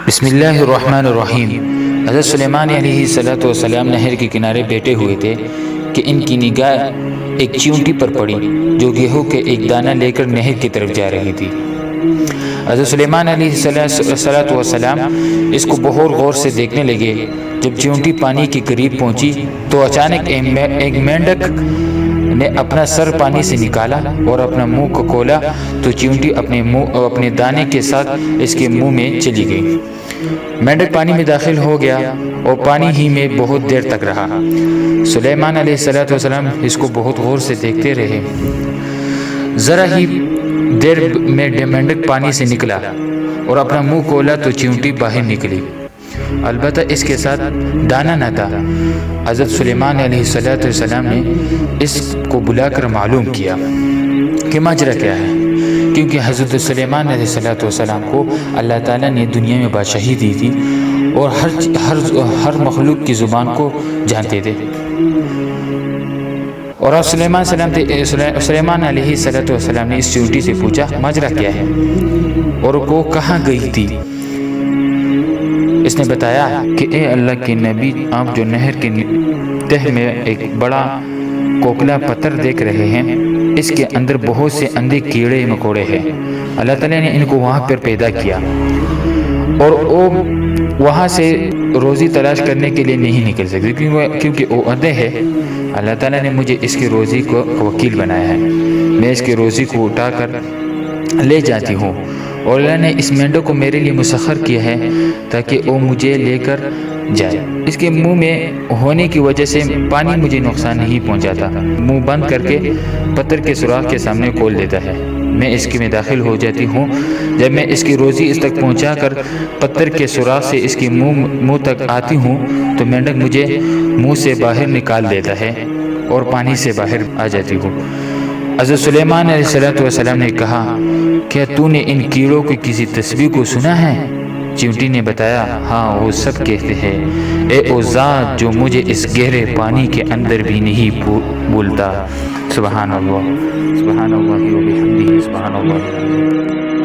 بسم اللہ الرحمن الرحیم۔ حضرت سلیمان علیہ السلام نہر کے کنارے بیٹھے ہوئے تھے کہ ان کی نگاہ ایک چیونٹی پر پڑی جو گیہوں کے ایک دانہ لے کر نہر کی طرف جا رہی تھی۔ حضرت سلیمان علیہ السلام اس کو بہت غور سے دیکھنے لگے۔ جب چیونٹی پانی کے قریب پہنچی تو اچانک ایک مینڈک نے اپنا سر پانی سے نکالا اور اپنا منہ کو کھولا تو چیونٹی اپنے دانے کے ساتھ اس کے منہ میں چلی گئی۔ مینڈک پانی میں داخل ہو گیا اور پانی ہی میں بہت دیر تک رہا۔ سلیمان علیہ السلام اس کو بہت غور سے دیکھتے رہے۔ ذرا ہی دیر میں مینڈک پانی سے نکلا اور اپنا منہ کھولا تو چیونٹی باہر نکلی، البتہ اس کے ساتھ دانہ نہ تھا۔ حضرت سلیمان علیہ السلام نے اس کو بلا کر معلوم کیا کہ ماجرا کیا ہے، کیونکہ حضرت سلیمان علیہ السلام کو اللہ تعالیٰ نے دنیا میں بادشاہی دی تھی اور ہر مخلوق کی زبان کو جانتے تھے۔ اور اب سلیمان علیہ السلام نے اس چیونٹی سے پوچھا ماجرا کیا ہے اور وہ کہاں گئی تھی۔ اس نے بتایا کہ اے اللہ کے نبی، آپ جو نہر کے تہ میں ایک بڑا کوکلا پتھر دیکھ رہے ہیں، اس کے اندر بہت سے اندھے کیڑے مکوڑے ہیں۔ اللہ تعالیٰ نے ان کو وہاں پر پیدا کیا اور وہ وہاں سے روزی تلاش کرنے کے لیے نہیں نکل سکتے کیونکہ وہ اندھے ہے۔ اللہ تعالیٰ نے مجھے اس کی روزی کو وکیل بنایا ہے، میں اس کی روزی کو اٹھا کر لے جاتی ہوں، اور اللہ نے اس مینڈک کو میرے لیے مسخر کیا ہے تاکہ وہ مجھے لے کر جائے۔ اس کے منہ میں ہونے کی وجہ سے پانی مجھے نقصان نہیں پہنچاتا، منہ بند کر کے پتھر کے سوراخ کے سامنے کھول دیتا ہے، میں اس کے میں داخل ہو جاتی ہوں۔ جب میں اس کی روزی اس تک پہنچا کر پتھر کے سوراخ سے اس کے منہ تک آتی ہوں تو مینڈک مجھے منہ سے باہر نکال دیتا ہے اور پانی سے باہر آ جاتی ہوں۔ حضرت سلیمان علیہ السلام نے کہا، کیا تو نے ان کیڑوں کی کسی تسبیح کو سنا ہے؟ چیونٹی نے بتایا، ہاں وہ سب کہتے ہیں، اے او ذات جو مجھے اس گہرے پانی کے اندر بھی نہیں بھولتا۔ سبحان اللہ، سبحان اللہ و بحمدہ، سبحان اللہ۔